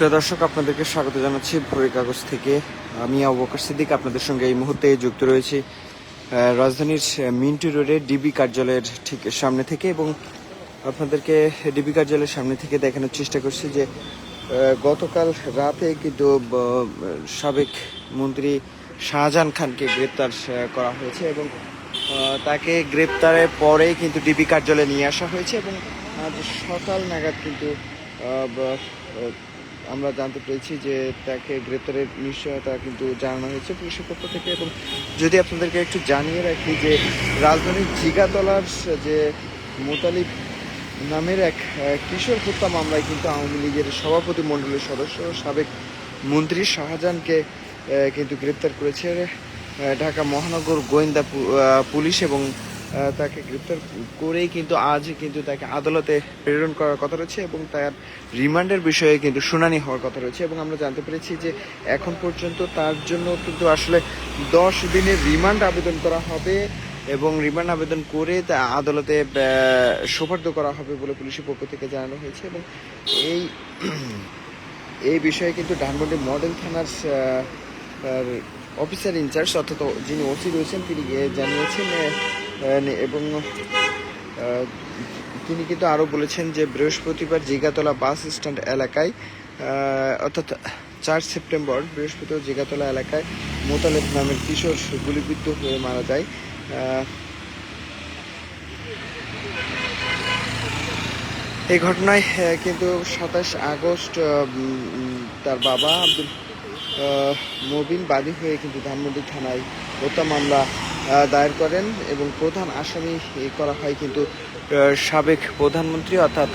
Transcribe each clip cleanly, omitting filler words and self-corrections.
প্রিয় দর্শক, আপনাদেরকে স্বাগত জানাচ্ছি ভোরের কাগজ থেকে। আমি আবু বকর সিদ্দিক আপনাদের সঙ্গে এই মুহূর্তে যুক্ত রয়েছি রাজধানীর মিন্টু রোডে ডিবি কার্যালয়ের ঠিক সামনে থেকে, এবং আপনাদেরকে ডিবি কার্যালয়ের সামনে থেকে দেখানোর চেষ্টা করছি যে গতকাল রাতে কিন্তু সাবেক মন্ত্রী শাহজাহান খানকে গ্রেপ্তার করা হয়েছে, এবং তাকে গ্রেপ্তারের পরে কিন্তু ডিবি কার্যালয়ে নিয়ে আসা হয়েছে, এবং আজ সকাল নাগাদ কিন্তু আমরা জানতে পেরেছি যে তাকে গ্রেপ্তারের নিশ্চয়তা কিন্তু জানানো হয়েছে পুলিশের পক্ষ থেকে। এবং যদি আপনাদেরকে একটু জানিয়ে রাখি যে রাজধানীর জিগাতলার যে মোতালিব নামের এক কিশোর হত্যা মামলায় কিন্তু আওয়ামী লীগের সভাপতি মণ্ডলীর সদস্য সাবেক মন্ত্রী শাহজাহানকে কিন্তু গ্রেপ্তার করেছে ঢাকা মহানগর গোয়েন্দা পুলিশ, এবং তাকে গ্রেপ্তার করেই কিন্তু আজ কিন্তু তাকে আদালতে প্রেরণ করার কথা রয়েছে, এবং তার রিমান্ডের বিষয়ে কিন্তু শুনানি হওয়ার কথা রয়েছে। এবং আমরা জানতে পেরেছি যে এখন পর্যন্ত তার জন্য কিন্তু আসলে 10 দিনের রিমান্ড আবেদন করা হবে, এবং রিমান্ড আবেদন করে তা আদালতে সোপর্দ করা হবে বলে পুলিশের পক্ষ থেকে জানানো হয়েছে। এবং এই বিষয়ে কিন্তু ধানমন্ডি মডেল থানার অফিসার ইনচার্জ অর্থাৎ যিনি ওসি রয়েছেন তিনি জানিয়েছেন, এবং তিনি কিন্তু আরও বলেছেন যে বৃহস্পতিবার জিগাতলা বাস স্ট্যান্ড এলাকায় অর্থাৎ 4 সেপ্টেম্বর বৃহস্পতিবার জিগাতলা এলাকায় মোতালেব নামের কিশোর গুলিবিদ্ধ হয়ে মারা যায়। এই ঘটনায় কিন্তু 27 আগস্ট তার বাবা আব্দুল মবিন বাদী হয়ে কিন্তু ধানমন্ডি থানায় হত্যা মামলা দায়ের করেন, এবং প্রধান আসামি করা হয় কিন্তু সাবেক প্রধানমন্ত্রী অর্থাৎ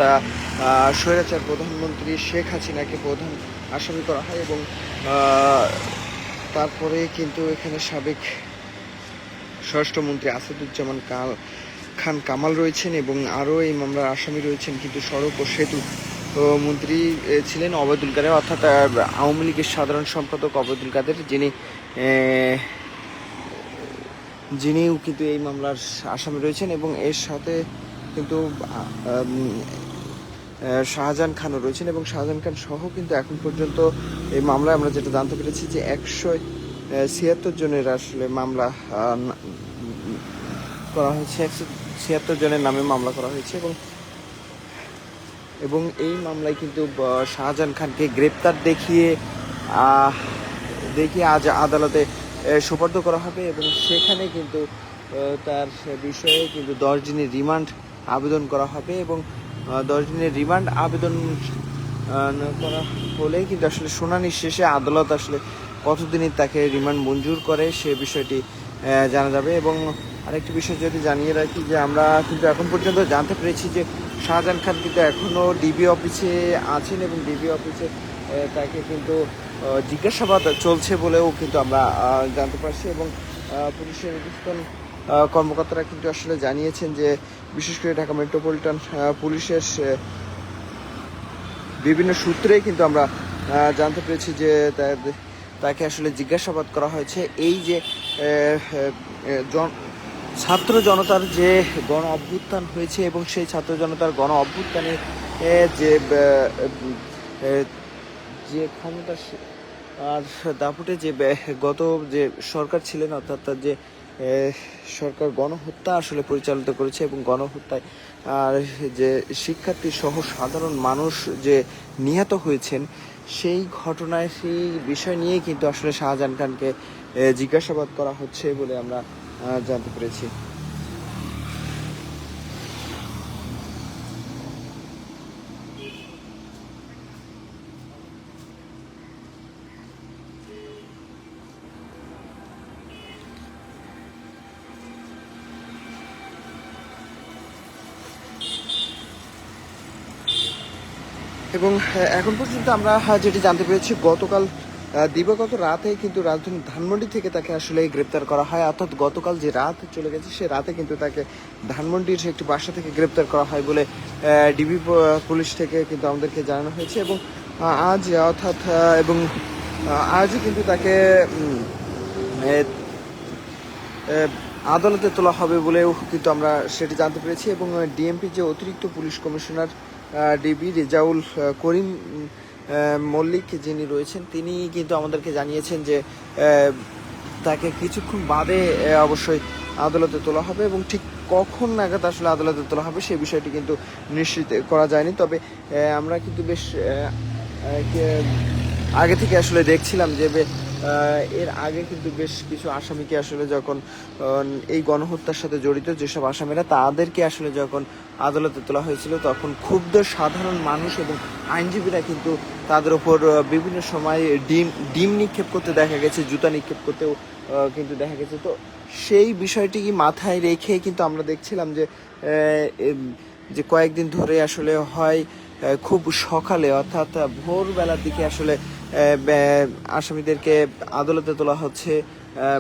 স্বৈরাচার প্রধানমন্ত্রী শেখ হাসিনাকে প্রধান আসামি করা হয়। এবং তারপরে কিন্তু এখানে সাবেক স্বরাষ্ট্রমন্ত্রী আসাদুজ্জামান খান কামাল রয়েছেন, এবং আরও এই মামলার আসামি রয়েছেন কিন্তু সড়ক ও সেতু মন্ত্রী ছিলেন ওবায়দুল কাদের, অর্থাৎ আওয়ামী লীগের সাধারণ সম্পাদক ওবায়দুল কাদের, যিনিও কিন্তু এই মামলার আসামি রয়েছেন। এবং এর সাথে কিন্তু শাহজাহান খানও রয়েছেন, এবং শাহজাহান খান সহ কিন্তু এখন পর্যন্ত এই মামলায় আমরা যেটা জানতে পেরেছি যে 176 জনের আসলে মামলা করা হয়েছে, 176 জনের নামে মামলা করা হয়েছে। এবং এই মামলায় কিন্তু শাহজাহান খানকে গ্রেপ্তার দেখিয়ে আজ আদালতে সোপর্দ করা হবে, এবং সেখানে কিন্তু তার বিষয়ে কিন্তু 10 দিনের রিমান্ড আবেদন করা হবে। এবং 10 দিনের রিমান্ড আবেদন করা হলে কিন্তু আসলে শুনানি শেষে আদালত আসলে কতদিনই তাকে রিমান্ড মঞ্জুর করে সে বিষয়টি জানা যাবে। এবং আরেকটি বিষয় যদি জানিয়ে রাখি যে আমরা কিন্তু এখন পর্যন্ত জানতে পেরেছি যে শাহজাহান খান কিন্তু এখনও ডিবি অফিসে আছেন, এবং ডিবি অফিসে তাকে কিন্তু জিজ্ঞাসাবাদ চলছে বলেও কিন্তু আমরা জানতে পারছি। এবং পুলিশের ঊর্ধ্বতন কর্মকর্তারা কিন্তু আসলে জানিয়েছেন যে বিশেষ করে ঢাকা মেট্রোপলিটন পুলিশের বিভিন্ন সূত্রেই কিন্তু আমরা জানতে পেরেছি যে তাকে আসলে জিজ্ঞাসাবাদ করা হয়েছে এই যে ছাত্র জনতার যে গণ অভ্যুত্থান হয়েছে, এবং সেই ছাত্র জনতার গণ অভ্যুত্থানে যে ক্ষমতা আর দাপুটে যে গত যে সরকার ছিলেন অর্থাৎ যে সরকার গণহত্যা আসলে পরিচালিত করেছে, এবং গণহত্যায় আর যে শিক্ষার্থী সহ সাধারণ মানুষ যে নিহত হয়েছেন সেই ঘটনায় সেই বিষয় নিয়ে কিন্তু আসলে শাহজাহান খানকে জিজ্ঞাসাবাদ করা হচ্ছে বলে আমরা জানতে পেরেছি। এবং এখন পর্যন্ত আমরা যেটি জানতে পেরেছি গতকাল দিবাগত রাতে কিন্তু রাজধানী ধানমন্ডি থেকে তাকে আসলে গ্রেপ্তার করা হয়, অর্থাৎ গতকাল যে রাত চলে গেছে সে রাতে কিন্তু তাকে ধানমন্ডির একটি বাসা থেকে গ্রেপ্তার করা হয় বলে ডিবি পুলিশ থেকে কিন্তু আমাদেরকে জানানো হয়েছে। এবং আজ অর্থাৎ এবং আজই কিন্তু তাকে আদালতে তোলা হবে বলেও কিন্তু আমরা সেটি জানতে পেরেছি। এবং ডিএমপি যে অতিরিক্ত police commissioner DB Rezaul Karim Mallick যিনি রয়েছেন তিনি কিন্তু আমাদেরকে জানিয়েছেন যে তাকে কিছুক্ষণ বাদে অবশ্যই আদালতে তোলা হবে, এবং ঠিক কখন নাগাদ আসলে আদালতে তোলা হবে সেই বিষয়টি কিন্তু নিশ্চিত করা যায়নি। তবে আমরা কিন্তু বেশ আগে থেকে আসলে দেখছিলাম যে এর আগে কিন্তু বেশ কিছু আসামিকে আসলে যখন এই গণহত্যার সাথে জড়িত যেসব আসামিরা তাদেরকে আসলে যখন আদালতে তোলা হয়েছিল তখন ক্ষুব্ধ সাধারণ মানুষ এবং আইনজীবীরা কিন্তু তাদের উপর বিভিন্ন সময় ডিম নিক্ষেপ করতে দেখা গেছে, জুতা নিক্ষেপ করতেও কিন্তু দেখা গেছে। তো সেই বিষয়টি মাথায় রেখে কিন্তু আমরা দেখছিলাম যে কয়েকদিন ধরে আসলে হয় খুব সকালে অর্থাৎ ভোরবেলার দিকে আসলে আসামিদেরকে আদালতে তোলা হচ্ছে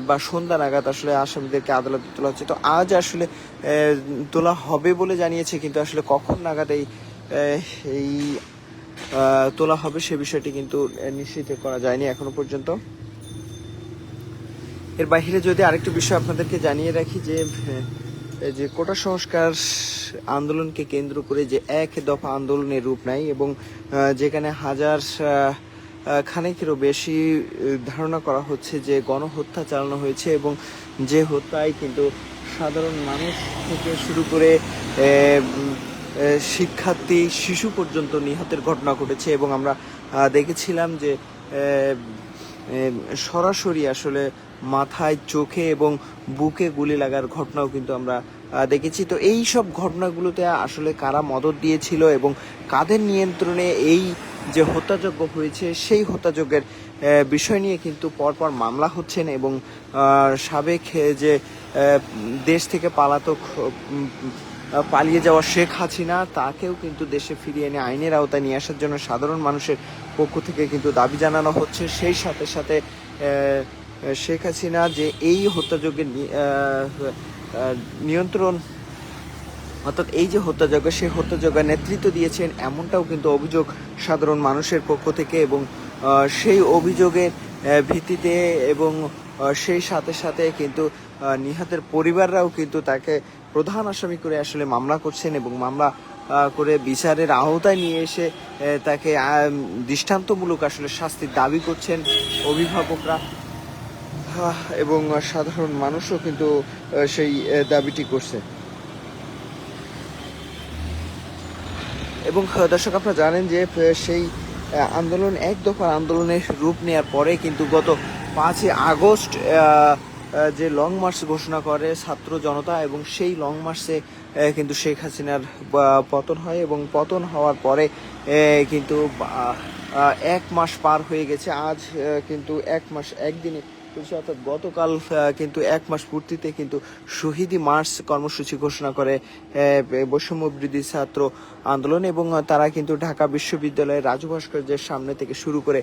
বা সন্ধ্যা নাগাদ আসলে আসামিদেরকে আদালতে তোলা হচ্ছে। তো আজ আসলে তোলা হবে বলে জানিয়েছে, কিন্তু আসলে কখন নাগাদ এই তোলা হবে সে বিষয়টি কিন্তু নিশ্চিত করা যায়নি এখনো পর্যন্ত। এর বাইরে যদি আরেকটু বিষয় আপনাদেরকে জানিয়ে রাখি যে কোটা সংস্কার আন্দোলনকে কেন্দ্র করে যে এক দফা আন্দোলনের রূপ নেয় এবং যেখানে হাজার খানেকেরও বেশি ধারণা করা হচ্ছে যে গণহত্যা চালানো হয়েছে, এবং যে হত্যায় কিন্তু সাধারণ মানুষ থেকে শুরু করে শিক্ষার্থী শিশু পর্যন্ত নিহতের ঘটনা ঘটেছে। এবং আমরা দেখেছিলাম যে সরাসরি আসলে মাথায়, চোখে এবং বুকে গুলি লাগার ঘটনাও কিন্তু আমরা দেখেছি। তো এই সব ঘটনাগুলোতে আসলে কারা মদদ দিয়েছিল এবং কাদের নিয়ন্ত্রণে এই যে হত্যাযজ্ঞ হয়েছে সেই হত্যাযজ্ঞের বিষয় নিয়ে কিন্তু পরপর মামলা হচ্ছেন, এবং সাবেক যে দেশ থেকে পালিয়ে যাওয়া শেখ হাসিনা তাকেও কিন্তু দেশে ফিরিয়ে এনে আইনের আওতায় নিয়ে আসার জন্য সাধারণ মানুষের পক্ষ থেকে কিন্তু দাবি জানানো হচ্ছে। সেই সাথে সাথে শেখ হাসিনা যে এই হত্যাযজ্ঞের নিয়ন্ত্রণ অর্থাৎ এই যে হত্যাযজ্ঞ সেই হত্যাযজ্ঞের নেতৃত্ব দিয়েছেন এমনটাও কিন্তু অভিযোগ সাধারণ মানুষের পক্ষ থেকে, এবং সেই অভিযোগের ভিত্তিতে এবং সেই সাথে সাথে কিন্তু নিহতের পরিবাররাও কিন্তু তাকে প্রধান আসামি করে আসলে মামলা করছেন, এবং মামলা করে বিচারের আওতায় নিয়ে এসে তাকে দৃষ্টান্তমূলক আসলে শাস্তির দাবি করছেন অভিভাবকরা, এবং সাধারণ মানুষও কিন্তু সেই দাবিটি করছে। এবং দর্শক আপনারা জানেন যে সেই আন্দোলন এক দফার আন্দোলনের রূপ নেওয়ার পরে কিন্তু গত 5 আগস্ট যে লং মার্চ ঘোষণা করে ছাত্র জনতা, এবং সেই লং মার্চে কিন্তু শেখ হাসিনার পতন হয়, এবং পতন হওয়ার পরে কিন্তু 1 মাস পার হয়ে গেছে। আজ কিন্তু 1 মাস একদিনে অর্থাৎ গতকাল কিন্তু 1 মাস পূর্তিতে কিন্তু শহীদি মার্চ কর্মসূচি ঘোষণা করে বৈষম্য বিরোধী ছাত্র আন্দোলন, এবং তারা কিন্তু ঢাকা বিশ্ববিদ্যালয়ের রাজু ভাস্কর্যের সামনে থেকে শুরু করে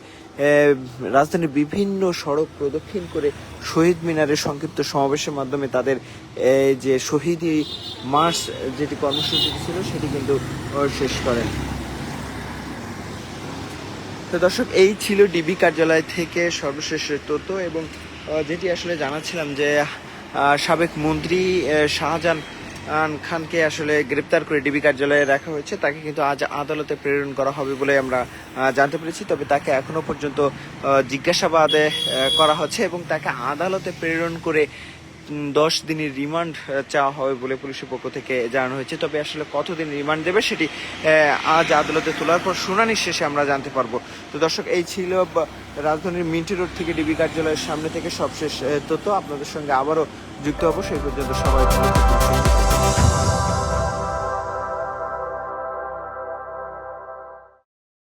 রাজধানীর বিভিন্ন সড়ক প্রদক্ষিণ করে শহীদ মিনারের সংক্ষিপ্ত সমাবেশের মাধ্যমে তাদের যে শহীদি মার্চ যেটি কর্মসূচি ছিল সেটি কিন্তু শেষ করেন। তো দর্শক এই ছিল ডিবি কার্যালয় থেকে সর্বশেষ তথ্য, এবং যেটি আসলে জানাচ্ছিলাম যে সাবেক মন্ত্রী শাহজাহান খানকে আসলে গ্রেপ্তার করে ডিবি কার্যালয়ে রাখা হয়েছে। তাকে কিন্তু আজ আদালতে প্রেরণ করা হবে বলে আমরা জানতে পেরেছি। তবে তাকে এখনো পর্যন্ত জিজ্ঞাসাবাদে করা হচ্ছে, এবং তাকে আদালতে প্রেরণ করে 10 দিনের রিমান্ড চাওয়া হবে বলে পুলিশের পক্ষ থেকে জানানো হয়েছে। তবে আসলে কতদিন রিমান্ড দেবে সেটি আজ আদালতে তোলার পর শুনানির শেষে আমরা জানতে পারবো। তো দর্শক এই ছিল রাজধানীর মিন্টি রোড থেকে ডিবি কার্যালয়ের সামনে থেকে সবশেষ তথ্য। আপনাদের সঙ্গে আবারও যুক্ত হবো, সেই পর্যন্ত সবাই ভালো থাকুন।